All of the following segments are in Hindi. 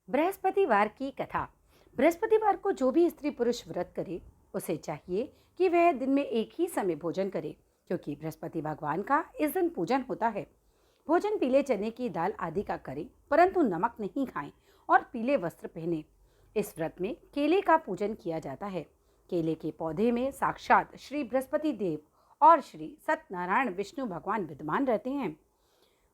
बृहस्पतिवार की कथा। बृहस्पतिवार को जो भी स्त्री पुरुष व्रत करे उसे चाहिए कि वह दिन में एक ही समय भोजन करे, क्योंकि बृहस्पति भगवान का इस दिन पूजन होता है। भोजन पीले चने की दाल आदि का करें, परंतु नमक नहीं खाएं और पीले वस्त्र पहने। इस व्रत में केले का पूजन किया जाता है। केले के पौधे में साक्षात श्री बृहस्पति देव और श्री सत्यनारायण विष्णु भगवान विद्यमान रहते हैं।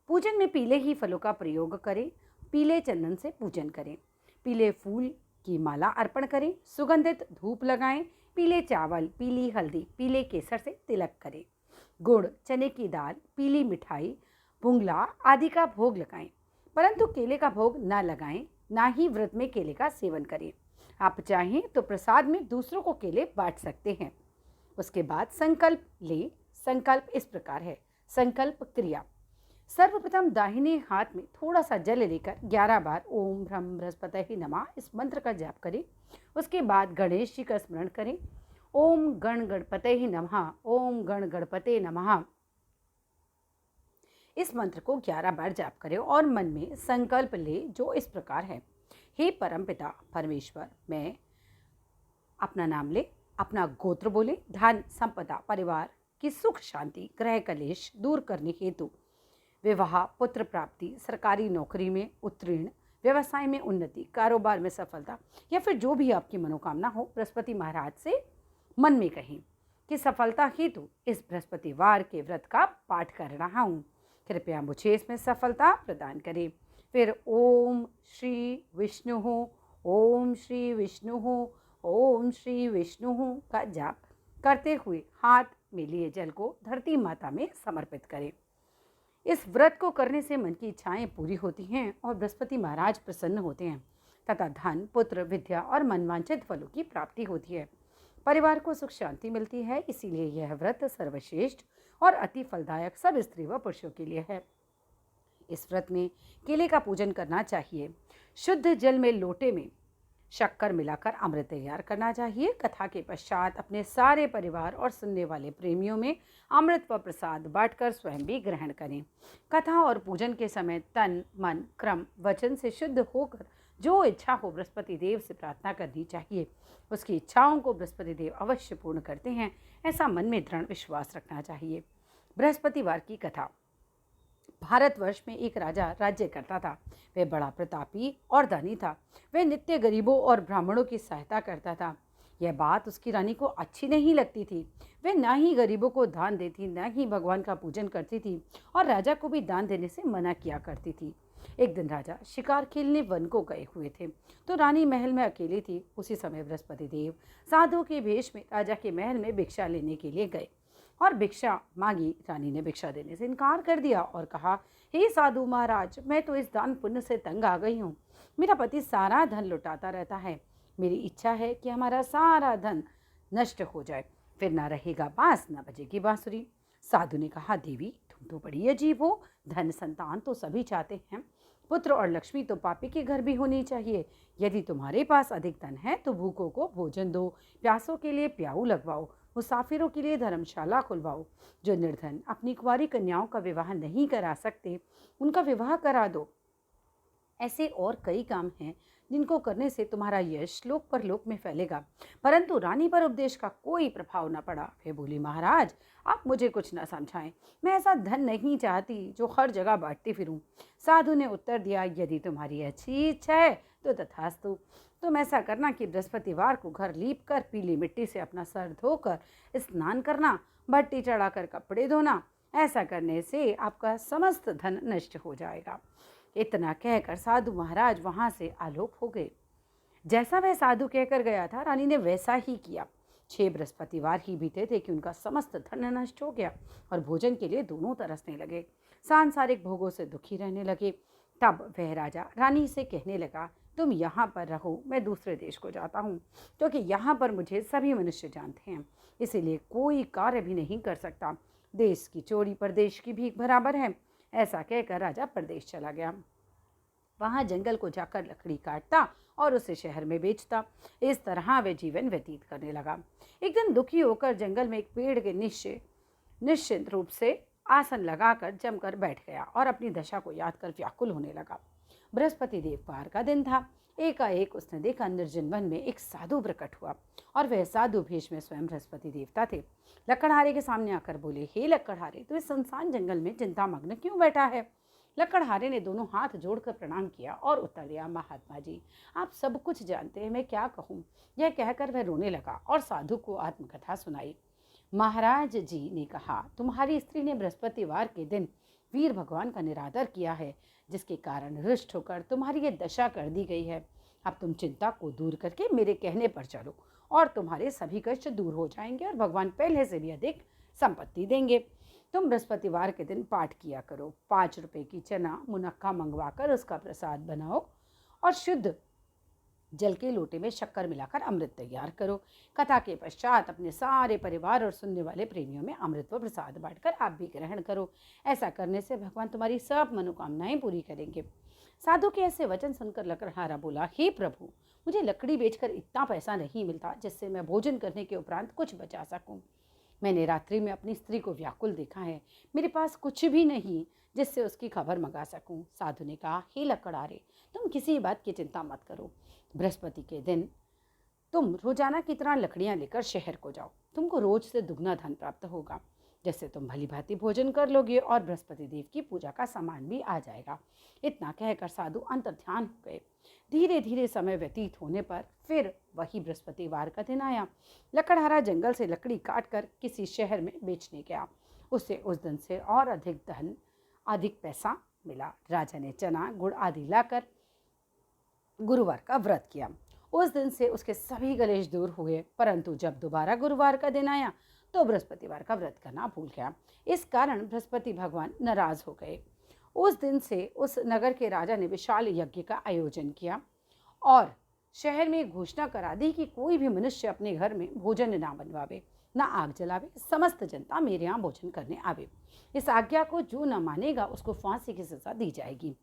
पूजन में पीले ही फलों का प्रयोग करें। पीले चंदन से पूजन करें। पीले फूल की माला अर्पण करें। सुगंधित धूप लगाएं। पीले चावल, पीली हल्दी, पीले केसर से तिलक करें। गुड़, चने की दाल, पीली मिठाई, भुंगला आदि का भोग लगाएं, परंतु केले का भोग न लगाएं। ना ही व्रत में केले का सेवन करें। आप चाहें तो प्रसाद में दूसरों को केले बांट सकते हैं। उसके बाद संकल्प ले। संकल्प इस प्रकार है। संकल्प क्रिया। सर्वप्रथम दाहिने हाथ में थोड़ा सा जल लेकर 11 बार ओम ब्रह्म बृहस्पतये नमः इस मंत्र का जाप करें। उसके बाद गणेश जी का स्मरण करें। ओम गण गणपतये नमः, ओम गण गणपते नमः इस मंत्र को 11 बार जाप करें और मन में संकल्प ले, जो इस प्रकार है। हे परमपिता परमेश्वर, मैं अपना नाम ले, अपना गोत्र बोले, धन संपदा, परिवार की सुख शांति, ग्रह कलेश दूर करने हेतु, विवाह, पुत्र प्राप्ति, सरकारी नौकरी में उत्तीर्ण, व्यवसाय में उन्नति, कारोबार में सफलता, या फिर जो भी आपकी मनोकामना हो, बृहस्पति महाराज से मन में कहें कि सफलता हेतु इस बृहस्पतिवार के व्रत का पाठ कर रहा हूँ, कृपया मुझे इसमें सफलता प्रदान करें। फिर ओम श्री विष्णु, ओम श्री विष्णु, ओम श्री विष्णु का जाप करते हुए हाथ में लिए जल को धरती माता में समर्पित करें। इस व्रत को करने से मन की इच्छाएं पूरी होती हैं और बृहस्पति महाराज प्रसन्न होते हैं तथा धन, पुत्र, विद्या और मनवांछित फलों की प्राप्ति होती है। परिवार को सुख शांति मिलती है। इसीलिए यह व्रत सर्वश्रेष्ठ और अति फलदायक सब स्त्री व पुरुषों के लिए है। इस व्रत में केले का पूजन करना चाहिए। शुद्ध जल में लोटे में शक्कर मिलाकर अमृत तैयार करना चाहिए। कथा के पश्चात अपने सारे परिवार और सुनने वाले प्रेमियों में अमृत व प्रसाद बांटकर स्वयं भी ग्रहण करें। कथा और पूजन के समय तन, मन, क्रम, वचन से शुद्ध होकर जो इच्छा हो बृहस्पति देव से प्रार्थना करनी चाहिए। उसकी इच्छाओं को बृहस्पति देव अवश्य पूर्ण करते हैं, ऐसा मन में दृढ़ विश्वास रखना चाहिए। बृहस्पतिवार की कथा। भारतवर्ष में एक राजा राज्य करता था। वह बड़ा प्रतापी और धनी था। वह नित्य गरीबों और ब्राह्मणों की सहायता करता था। यह बात उसकी रानी को अच्छी नहीं लगती थी। वह न ही गरीबों को दान देती, न ही भगवान का पूजन करती थी और राजा को भी दान देने से मना किया करती थी। एक दिन राजा शिकार खेलने वन को गए हुए थे, तो रानी महल में अकेली थी। उसी समय बृहस्पति देव साधु के भेष में राजा के महल में भिक्षा लेने के लिए गए और भिक्षा मांगी। रानी ने भिक्षा देने से इनकार कर दिया और कहा, हे साधु महाराज, मैं तो इस दान पुण्य से तंग आ गई हूँ। मेरा पति सारा धन लुटाता रहता है। मेरी इच्छा है कि हमारा सारा धन नष्ट हो जाए, फिर ना रहेगा बांस, ना बजेगी बांसुरी। साधु ने कहा, देवी तुम तो बड़ी अजीब हो। धन संतान तो सभी चाहते हैं, पुत्र और लक्ष्मी तो पापी के घर भी होनी चाहिए। यदि तुम्हारे पास अधिक धन है तो भूखों को भोजन दो, प्यासों के लिए प्याऊ लगवाओ, मुसाफिरों के लिए धर्मशाला खुलवाओ। जो निर्धन अपनी कुंवारी कन्याओं का विवाह नहीं करा सकते, उनका विवाह करा दो। ऐसे और कई काम हैं जिनको करने से तुम्हारा यश लोक परलोक में फैलेगा। परंतु रानी पर उपदेश का कोई प्रभाव न पड़ा। वे बोली, महाराज आप मुझे कुछ न समझाएं, मैं ऐसा धन नहीं चाहती जो हर जगह बांटती फिरूं। साधु ने उत्तर दिया, यदि तुम्हारी अच्छी इच्छा है तो तथास्तु। तुम ऐसा करना कि बृहस्पतिवार को घर लीप कर पीली मिट्टी से अपना सर धोकर स्नान करना, भट्टी चढ़ाकर कपड़े धोना। ऐसा करने से आपका समस्त धन नष्ट हो जाएगा। इतना कहकर साधु महाराज वहां से आलोप हो गए। जैसा वह साधु कहकर गया था, रानी ने वैसा ही किया। 6 बृहस्पतिवार ही बीते थे कि उनका समस्त धन नष्ट हो गया और भोजन के लिए दोनों तरसने लगे। सांसारिक भोगों से दुखी रहने लगे। तब वह राजा रानी से कहने लगा, तुम यहाँ पर रहो, मैं दूसरे देश को जाता हूँ, क्योंकि यहाँ पर मुझे सभी मनुष्य जानते हैं, इसीलिए कोई कार्य भी नहीं कर सकता। देश की चोरी परदेश की भीख बराबर है। ऐसा कहकर राजा परदेश चला गया। वहां जंगल को जाकर लकड़ी काटता और उसे शहर में बेचता। इस तरह वे जीवन व्यतीत करने लगा। एक दिन दुखी होकर जंगल में एक पेड़ के निश्चिंत रूप से आसन लगाकर जमकर बैठ गया और अपनी दशा को याद कर व्याकुल होने लगा। बृहस्पति देववार का दिन था। एकाएक उसने देखा निर्जन वन में एक साधु प्रकट हुआ और वह साधु भेष में स्वयं बृहस्पति देवता थे। लकड़हारे के सामने आकर बोले, हे लकड़हारे, तू इस सुनसान जंगल में चिंतामग्न क्यों बैठा है? लकड़हारे ने दोनों हाथ जोड़कर प्रणाम किया और उत्तर दिया, महात्मा जी, आप सब कुछ जानते हैं, मैं क्या कहूँ। यह कहकर वह रोने लगा और साधु को आत्मकथा सुनाई। महाराज जी ने कहा, तुम्हारी स्त्री ने बृहस्पतिवार के दिन वीर भगवान का निरादर किया है, जिसके कारण रुष्ट होकर तुम्हारी ये दशा कर दी गई है। अब तुम चिंता को दूर करके मेरे कहने पर चलो और तुम्हारे सभी कष्ट दूर हो जाएंगे और भगवान पहले से भी अधिक संपत्ति देंगे। तुम बृहस्पतिवार के दिन पाठ किया करो, 5 रुपए की चना मुनक्का मंगवा कर उसका प्रसाद बनाओ और शुद्ध जल के लोटे में शक्कर मिलाकर अमृत तैयार करो। कथा के पश्चात अपने सारे परिवार और सुनने वाले प्रेमियों में अमृत व प्रसाद बांटकर आप भी ग्रहण करो। ऐसा करने से भगवान तुम्हारी सब मनोकामनाएं पूरी करेंगे। साधु के ऐसे वचन सुनकर लकड़हारा बोला, हे प्रभु, मुझे लकड़ी बेचकर इतना पैसा नहीं मिलता जिससे मैं भोजन करने के उपरांत कुछ बचा सकूं। मैंने रात्रि में अपनी स्त्री को व्याकुल देखा है, मेरे पास कुछ भी नहीं जिससे उसकी खबर मंगा सकूं। साधु ने कहा, हे लकड़हारे, तुम किसी बात की चिंता मत करो। बृहस्पति के दिन तुम रोजाना की तरह लकड़ियां लेकर शहर को जाओ, तुमको रोज से दुगना धन प्राप्त होगा, जैसे तुम भली भांति भोजन कर लोगे और बृहस्पति देव की पूजा का सामान भी आ जाएगा। इतना कहकर साधु अंतर्ध्यान हो गए। धीरे धीरे समय व्यतीत होने पर फिर वही बृहस्पतिवार का दिन आया। लकड़हारा जंगल से लकड़ी काटकर किसी शहर में बेचने गया। उसे उस दिन से और अधिक पैसा मिला। राजा ने चना गुड़ आदि लाकर गुरुवार का व्रत किया। उस दिन से उसके सभी कलेश दूर हुए, परंतु जब दोबारा गुरुवार का दिन आया तो बृहस्पतिवार का व्रत करना भूल गया। इस कारण बृहस्पति भगवान नाराज हो गए। उस दिन से उस नगर के राजा ने विशाल यज्ञ का आयोजन किया और शहर में घोषणा करा दी कि कोई भी मनुष्य अपने घर में भोजन ना बनवावे, ना आग जलावे, समस्त जनता मेरे यहाँ भोजन करने आवे। इस आज्ञा को जो न मानेगा उसको फांसी की सजा दी जाएगी।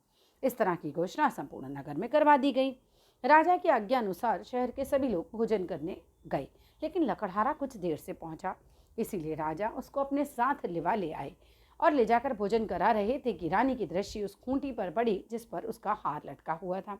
इस तरह की घोषणा संपूर्ण नगर में करवा दी गई। राजा की आज्ञा अनुसार शहर के सभी लोग भोजन करने गए, लेकिन लकड़हारा कुछ देर से पहुंचा, इसीलिए राजा उसको अपने साथ लिवा ले आए और ले जाकर भोजन करा रहे थे कि रानी की दृष्टि उस खूंटी पर पड़ी जिस पर उसका हार लटका हुआ था।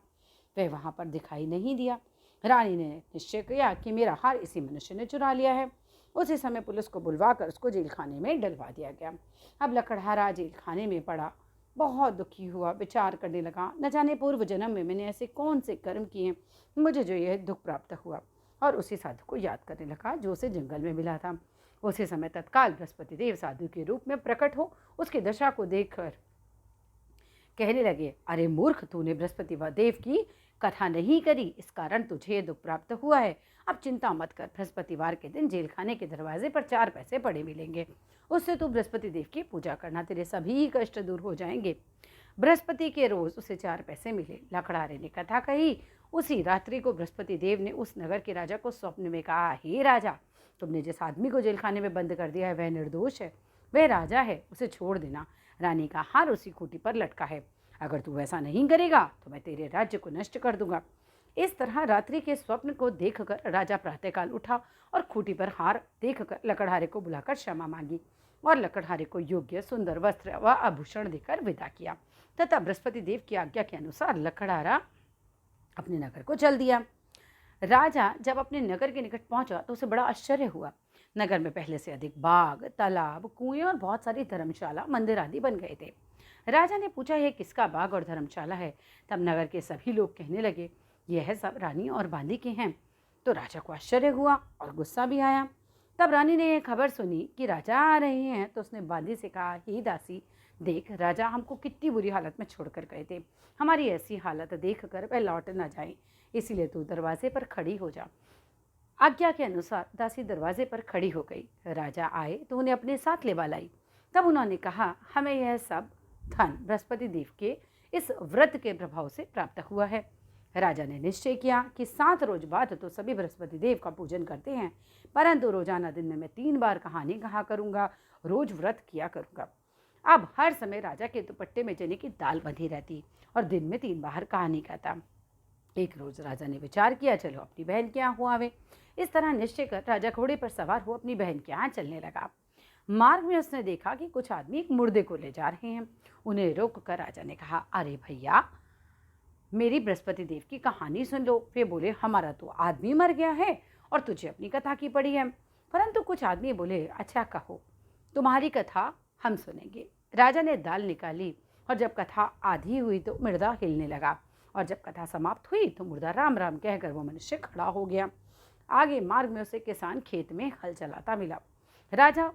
वह वहां पर दिखाई नहीं दिया। रानी ने निश्चय किया कि मेरा हार इसी मनुष्य ने चुरा लिया है। उसी समय पुलिस को बुलवाकर उसको जेल खाने में डलवा दिया गया। अब लकड़हारा जेल खाने में पड़ा, बहुत दुखी हुआ, विचार करने लगा, न जाने पूर्व जन्म में मैंने ऐसे कौन से कर्म किए मुझे जो यह दुख प्राप्त हुआ। और उसी साधु को याद करने लगा जो उसे जंगल में मिला था। उसी समय तत्काल बृहस्पति देव साधु के रूप में प्रकट हो उसकी दशा को देखकर कहने लगे, अरे मूर्ख, तूने बृहस्पति देव की कथा नहीं करी, इस कारण तुझे दुख प्राप्त हुआ है। अब चिंता मत कर, बृहस्पतिवार के दिन जेल खाने के दरवाजे पर 4 पैसे पड़े मिलेंगे, उससे तू बृहस्पति देव की पूजा करना, तेरे सभी कष्ट दूर हो जाएंगे। बृहस्पति के रोज उसे 4 पैसे मिले। लकड़हारे ने कथा कही। उसी रात्रि को बृहस्पति देव ने उस नगर के राजा को स्वप्न में कहा, हे राजा, तुमने जिस आदमी को जेल खाने में बंद कर दिया है वह निर्दोष है, वह राजा है, उसे छोड़ देना। रानी का हार उसी खूंटी पर लटका है, अगर तू वैसा नहीं करेगा तो मैं तेरे राज्य को नष्ट कर दूंगा। इस तरह रात्रि के स्वप्न को देखकर राजा प्रातःकाल उठा और खूंटी पर हार देखकर लकड़हारे को बुलाकर क्षमा मांगी और लकड़हारे को योग्य सुंदर वस्त्र व आभूषण देकर विदा किया तथा बृहस्पति देव की आज्ञा के अनुसार लकड़हारा अपने नगर को चल दिया। राजा जब अपने नगर के निकट पहुंचा तो उसे बड़ा आश्चर्य हुआ। नगर में पहले से अधिक बाग, तालाब, कुएं और बहुत सारी धर्मशाला, मंदिर आदि बन गए थे। राजा ने पूछा, यह किसका बाग और धर्मशाला है? तब नगर के सभी लोग कहने लगे, यह सब रानी और बांदी के हैं। तो राजा को आश्चर्य हुआ और गुस्सा भी आया। तब रानी ने यह खबर सुनी कि राजा आ रहे हैं तो उसने बांदी से कहा, हे दासी, देख, राजा हमको कितनी बुरी हालत में छोड़कर गए थे, हमारी ऐसी हालत देखकर वह लौट न जाए, इसीलिए तू दरवाजे पर खड़ी हो जा। आज्ञा के अनुसार दासी दरवाजे पर खड़ी हो गई। राजा आए तो उन्हें अपने साथ लेवा लाई। तब उन्होंने कहा, हमें यह सब धन बृहस्पति देव के इस व्रत के प्रभाव से प्राप्त हुआ है। राजा ने निश्चय किया कि 7 रोज बाद तो सभी बृहस्पति देव का पूजन करते हैं, परंतु रोजाना दिन में मैं 3 बार कहानी कहा करूंगा, रोज व्रत किया करूंगा। अब हर समय राजा के दुपट्टे में चने की दाल बंधी रहती और दिन में 3 बार कहानी कहता। एक रोज राजा ने विचार किया, चलो अपनी बहन के यहाँ हो आवे। इस तरह निश्चय कर राजा घोड़े पर सवार हो अपनी बहन के यहाँ चलने लगा। मार्ग में उसने देखा कि कुछ आदमी एक मुर्दे को ले जा रहे हैं। उन्हें रोक कर राजा ने कहा, अरे भैया, मेरी बृहस्पति देव की कहानी सुन लो। वे बोले, हमारा तो आदमी मर गया है और तुझे अपनी कथा की पड़ी है। परंतु कुछ आदमी बोले, अच्छा कहो, तुम्हारी कथा हम सुनेंगे। राजा ने दाल निकाली और जब कथा आधी हुई तो मुर्दा हिलने लगा, और जब कथा समाप्त हुई तो मुर्दा राम राम कहकर वो मनुष्य खड़ा हो गया। आगे मार्ग में उसे किसान खेत में हल चलाता मिला। राजा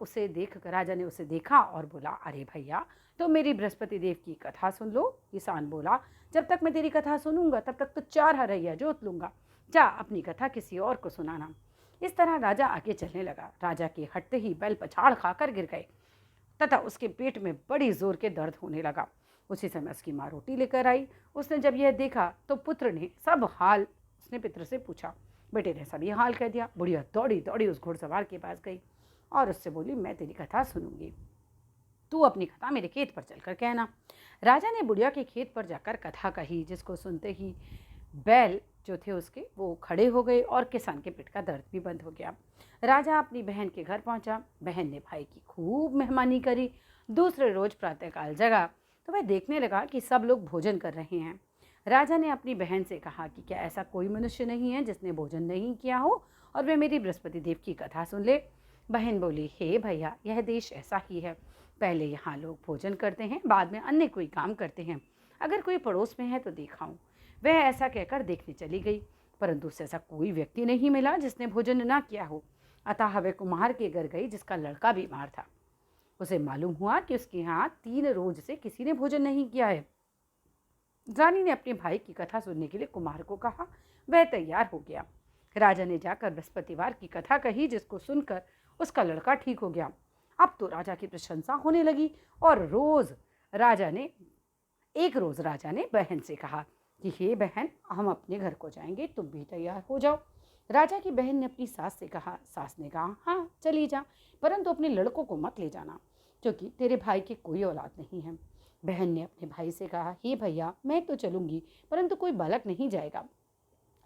ने उसे देखा और बोला, अरे भैया, तो मेरी बृहस्पति देव की कथा सुन लो। किसान बोला, जब तक मैं तेरी कथा सुनूंगा तब तक तो 4 हरैया जोत लूंगा। जा अपनी कथा किसी और को सुनाना। इस तरह राजा आगे चलने लगा। राजा के हटते ही बैल पछाड़ खाकर गिर गए तथा उसके पेट में बड़ी जोर के दर्द होने लगा। उसी समय उसकी माँ रोटी लेकर आई। उसने जब यह देखा तो पुत्र ने सब हाल उसने पितर से पूछा। बेटे ने सभी हाल कह दिया। बुढ़िया दौड़ी दौड़ी उस घुड़सवार के पास गई और उससे बोली, मैं तेरी कथा सुनूंगी, तू अपनी कथा मेरे खेत पर चलकर कहना। राजा ने बुढ़िया के खेत पर जाकर कथा कही, जिसको सुनते ही बैल जो थे उसके वो खड़े हो गए और किसान के पेट का दर्द भी बंद हो गया। राजा अपनी बहन के घर पहुंचा। बहन ने भाई की खूब मेहमानी करी। दूसरे रोज प्रातःकाल जगा तो वह देखने लगा कि सब लोग भोजन कर रहे हैं। राजा ने अपनी बहन से कहा कि क्या ऐसा कोई मनुष्य नहीं है जिसने भोजन नहीं किया हो और वह मेरी बृहस्पति देव की कथा सुन ले। बहन बोली, हे भैया, यह देश ऐसा ही है। पहले यहाँ लोग भोजन करते हैं, बाद में अन्य कोई काम करते हैं। अगर कोई पड़ोस में है तो दिखाऊं। वह ऐसा कहकर देखने चली गई, परंतु उसे ऐसा कोई व्यक्ति नहीं मिला जिसने भोजन ना किया हो। अतः वह कुम्हार के घर गई जिसका लड़का बीमार था। उसे मालूम हुआ कि उसके यहाँ 3 रोज से किसी ने भोजन नहीं किया है। रानी ने अपने भाई की कथा सुनने के लिए कुम्हार को कहा। वह तैयार हो गया। राजा ने जाकर बृहस्पतिवार की कथा कही, जिसको सुनकर उसका लड़का ठीक हो गया। अब तो राजा की प्रशंसा होने लगी और एक रोज राजा ने बहन से कहा कि हे बहन, हम अपने घर को जाएंगे, तुम भी तैयार हो जाओ। राजा की बहन ने अपनी सास से कहा। सास ने कहा, हाँ चली जा, परंतु अपने लड़कों को मत ले जाना, क्योंकि तेरे भाई की कोई औलाद नहीं है। बहन ने अपने भाई से कहा, हे भैया, मैं तो चलूंगी, परंतु कोई बालक नहीं जाएगा।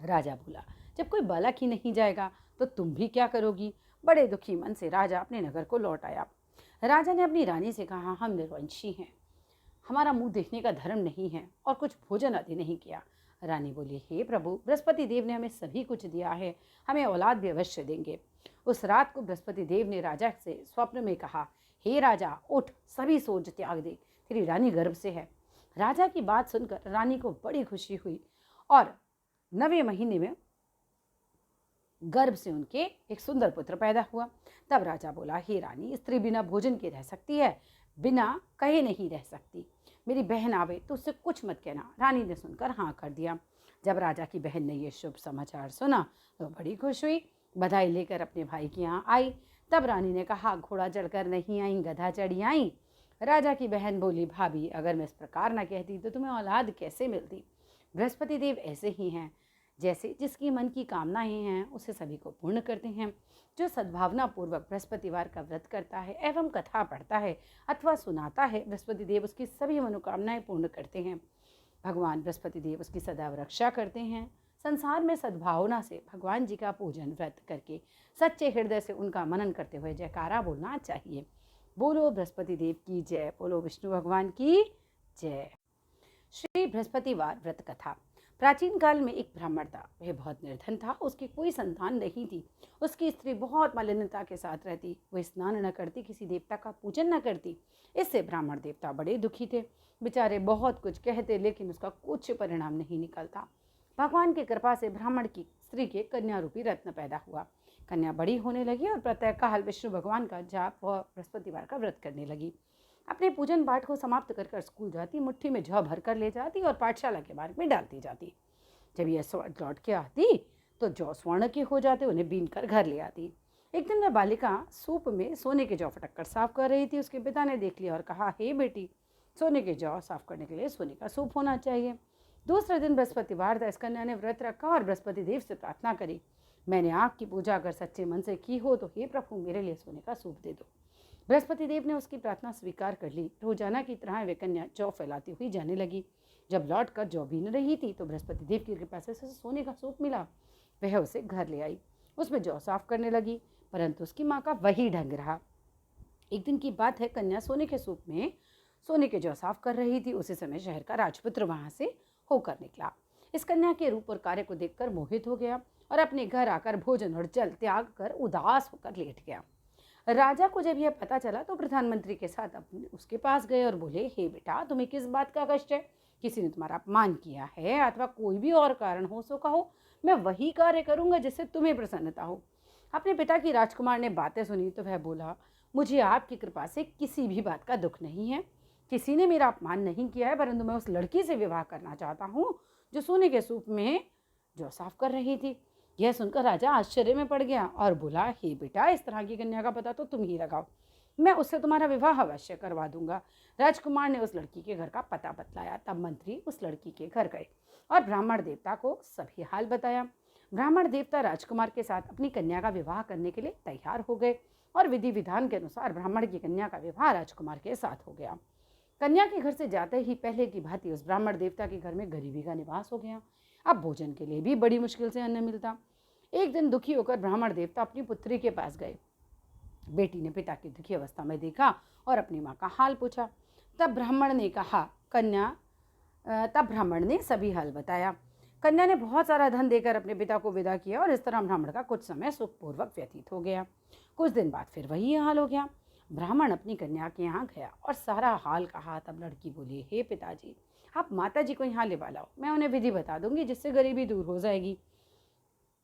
राजा बोला, जब कोई बालक ही नहीं जाएगा तो तुम भी क्या करोगी। बड़े दुखी मन से राजा अपने नगर को लौट आया। राजा ने अपनी रानी से कहा, हम निर्वंशी हैं, हमारा मुंह देखने का धर्म नहीं है और कुछ भोजन आदि नहीं किया। रानी बोली, हे प्रभु, बृहस्पति देव ने हमें सभी कुछ दिया है, हमें औलाद भी अवश्य देंगे। उस रात को बृहस्पति देव ने राजा से स्वप्न में कहा, हे राजा, उठ, सभी सोच त्याग दे, तेरी रानी गर्भ से है। राजा की बात सुनकर रानी को बड़ी खुशी हुई और 9वें महीने में गर्भ से उनके एक सुंदर पुत्र पैदा हुआ। तब राजा बोला, हे रानी, स्त्री बिना भोजन के रह सकती है, बिना कहे नहीं रह सकती। मेरी बहन आवे तो उससे कुछ मत कहना। रानी ने सुनकर हाँ कर दिया। जब राजा की बहन ने यह शुभ समाचार सुना तो बड़ी खुश हुई, बधाई लेकर अपने भाई के यहाँ आई। तब रानी ने कहा, घोड़ा चढ़कर नहीं आई, गधा चढ़ी आई। राजा की बहन बोली, भाभी, अगर मैं इस प्रकार न कहती तो तुम्हें औलाद कैसे मिलती। बृहस्पति देव ऐसे ही हैं, जैसे जिसकी मन की कामनाएं हैं उसे सभी को पूर्ण करते हैं। जो सद्भावना पूर्वक बृहस्पतिवार का व्रत करता है एवं कथा पढ़ता है अथवा सुनाता है, बृहस्पति देव उसकी सभी मनोकामनाएं पूर्ण करते हैं। भगवान बृहस्पति देव उसकी सदैव रक्षा करते हैं। संसार में सद्भावना से भगवान जी का पूजन व्रत करके सच्चे हृदय से उनका मनन करते हुए जयकारा बोलना चाहिए। बोलो बृहस्पति देव की जय, बोलो विष्णु भगवान की जय। श्री बृहस्पतिवार व्रत कथा। प्राचीन काल में एक ब्राह्मण था। वह बहुत निर्धन था, उसकी कोई संतान नहीं थी। उसकी स्त्री बहुत मलिनता के साथ रहती, वह स्नान न करती, किसी देवता का पूजन न करती। इससे ब्राह्मण देवता बड़े दुखी थे। बेचारे बहुत कुछ कहते, लेकिन उसका कुछ परिणाम नहीं निकलता। भगवान की कृपा से ब्राह्मण की स्त्री के कन्या रूपी रत्न पैदा हुआ। कन्या बड़ी होने लगी और प्रातःकाल विष्णु भगवान का जाप व बृहस्पतिवार का व्रत करने लगी। अपने पूजन पाठ को समाप्त कर स्कूल जाती, मुट्ठी में जौ भर कर ले जाती और पाठशाला के मार्ग में डालती जाती। जब यह लौट के आती तो जौ स्वर्ण के हो जाते, उन्हें बीन कर घर ले आती। एक दिन वह बालिका सूप में सोने के जौ फटक कर साफ कर रही थी। उसके पिता ने देख लिया और कहा, हे बेटी, सोने के जौ साफ करने के लिए सोने का सूप होना चाहिए। दूसरे दिन बृहस्पतिवार था। इस कन्या ने व्रत रखा और बृहस्पति देव से प्रार्थना करी, मैंने आग की पूजा अगर सच्चे मन से की हो तो हे प्रभु, मेरे लिए सोने का सूप दे दो। बृहस्पति देव ने उसकी प्रार्थना स्वीकार कर ली। रोजाना की तरह वे कन्या जौ फैलाती हुई जाने लगी। जब लौट कर जौ बीन रही थी तो बृहस्पति देव की कृपा से सोने का सूप मिला। वह उसे घर ले आई, उसमें जौ साफ करने लगी, परंतु उसकी माँ का वही ढंग रहा। एक दिन की बात है, कन्या सोने के सूप में सोने के जौ साफ कर रही थी। उसी समय शहर का राजपुत्र वहां से होकर निकला। इस कन्या के रूप और कार्य को देखकर मोहित हो गया और अपने घर आकर भोजन और जल त्याग कर उदास होकर लेट गया। राजा को जब यह पता चला तो प्रधानमंत्री के साथ अपने उसके पास गए और बोले, हे बेटा, तुम्हें किस बात का कष्ट है? किसी ने तुम्हारा अपमान किया है अथवा कोई भी और कारण हो सो कहो, मैं वही कार्य करूंगा जिससे तुम्हें प्रसन्नता हो। अपने पिता की राजकुमार ने बातें सुनी तो वह बोला, मुझे आपकी कृपा से किसी भी बात का दुख नहीं है। किसी ने मेरा अपमान नहीं किया है, परंतु मैं उस लड़की से विवाह करना चाहता हूँ जो सोने के सूप में जौ साफ कर रही थी। यह सुनकर राजा आश्चर्य में पड़ गया और बोला, हे बेटा, इस तरह की कन्या का पता तो तुम ही लगाओ, मैं उससे तुम्हारा विवाह अवश्य करवा दूंगा। राजकुमार ने उस लड़की के घर का पता बतलाया। तब मंत्री उस लड़की के घर गए और ब्राह्मण देवता को सभी हाल बताया। ब्राह्मण देवता राजकुमार के साथ अपनी कन्या का विवाह करने के लिए तैयार हो गए और विधि विधान के अनुसार ब्राह्मण की कन्या का विवाह राजकुमार के साथ हो गया। कन्या के घर से जाते ही पहले की भांति उस ब्राह्मण देवता के घर में गरीबी का निवास हो गया। अब भोजन के लिए भी बड़ी मुश्किल से अन्न मिलता। एक दिन दुखी होकर ब्राह्मण देवता अपनी पुत्री के पास गए। बेटी ने पिता की दुखी अवस्था में देखा और अपनी माँ का हाल पूछा। तब ब्राह्मण ने सभी हाल बताया। कन्या ने बहुत सारा धन देकर अपने पिता को विदा किया और इस तरह ब्राह्मण का कुछ समय सुखपूर्वक व्यतीत हो गया। कुछ दिन बाद फिर वही हाल हो गया। ब्राह्मण अपनी कन्या के यहाँ गया और सारा हाल कहा। तब लड़की बोली, हे पिताजी, आप माता जी को यहाँ ले लाओ, मैं उन्हें विधि बता दूंगी जिससे गरीबी दूर हो जाएगी।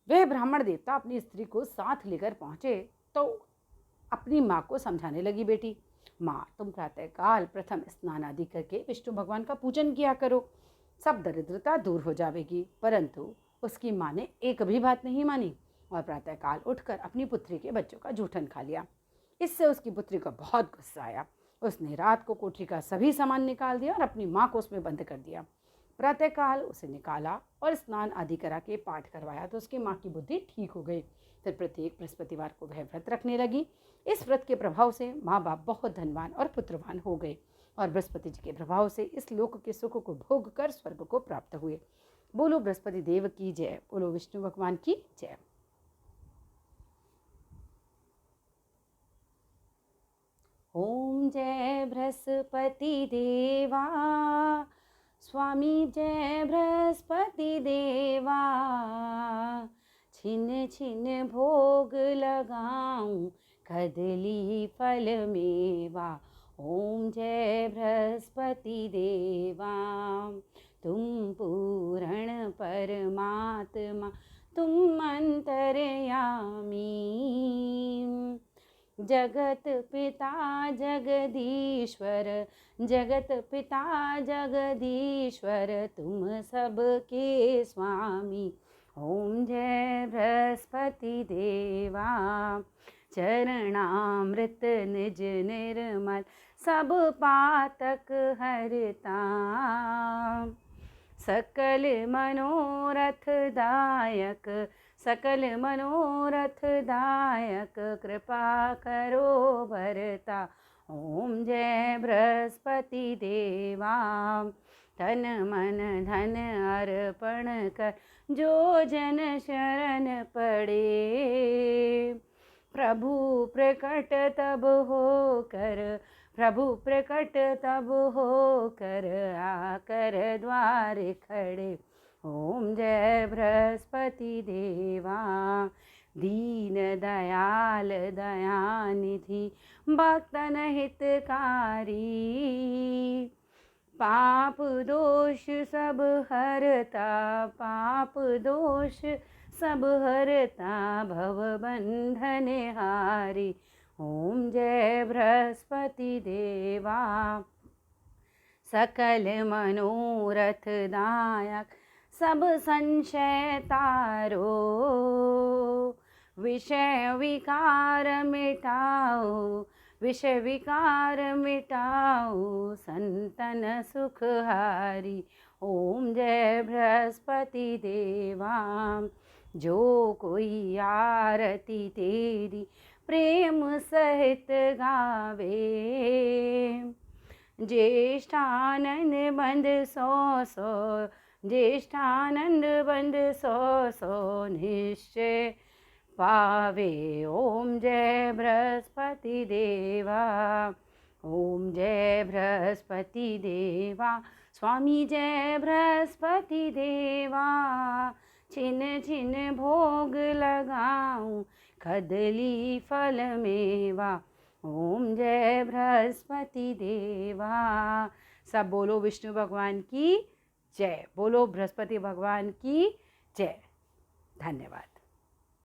वह ब्राह्मण देवता अपनी स्त्री को साथ लेकर पहुंचे तो अपनी माँ को समझाने लगी, बेटी, माँ, तुम प्रातःकाल प्रथम स्नान आदि करके विष्णु भगवान का पूजन किया करो, सब दरिद्रता दूर हो जाएगी। परंतु उसकी माँ ने एक भी बात नहीं मानी और प्रातःकाल उठकर अपनी पुत्री के बच्चों का जूठन खा लिया। इससे उसकी पुत्री को बहुत गुस्सा आया। उसने रात को कोठरी का सभी सामान निकाल दिया और अपनी माँ को उसमें बंद कर दिया। प्रातःकाल उसे निकाला और स्नान आदि करा के पाठ करवाया तो उसकी माँ की बुद्धि ठीक हो गई। फिर प्रत्येक बृहस्पतिवार को वह व्रत रखने लगी। इस व्रत के प्रभाव से माँ बाप बहुत धनवान और पुत्रवान हो गए और बृहस्पति जी के प्रभाव से इस लोक के सुख को भोग कर स्वर्ग को प्राप्त हुए। बोलो बृहस्पति देव की जय, बोलो विष्णु भगवान की जय। ओम जय बृहस्पति देवा, स्वामी जय बृहस्पति देवा, छिन छिन भोग लगाऊं कदली फल मेवा। ओम जय बृहस्पति देवा, तुम पूर्ण परमात्मा, तुम अंतर्यामी, जगत पिता जगदीश्वर, जगत पिता जगदीश्वर, तुम सबके स्वामी। ओम जय बृहस्पति देवा, चरणामृत निज निर्मल, सब पातक हरता, सकल मनोरथ दायक, सकल मनोरथ दायक, कृपा करो भरता। ओम जय बृहस्पति देवा, तन मन धन अर्पण कर, जो जन शरण पड़े, प्रभु प्रकट तब हो कर, प्रभु प्रकट तब हो कर, आकर द्वार खड़े। ओम जय बृहस्पति देवा, दीन दयाल दयानिधि, भक्तन हितकारी, पाप दोष सब हरता, पाप दोष सब हरता, भव बंधन हारी। ओम जय बृहस्पति देवा, सकल मनोरथ दायक, सब संशय तारो, विषय विकार मिटाओ, विषय विकार मिटाओ, संतन सुखहारी। ओम जय बृहस्पति देवा, जो कोई आरती तेरी प्रेम सहित गावे, ज्येष्ठानंद बंद सो सो, ज्येष्ठानंद बंद सो सो, निश्चय पावे। ओम जय बृहस्पति देवा, ओम जय बृहस्पति देवा, स्वामी जय बृहस्पति देवा, छिन छिन भोग लगाऊं कदली फल मेवा। ओम जय बृहस्पति देवा। सब बोलो विष्णु भगवान की जय, बोलो बृहस्पति भगवान की जय। धन्यवाद।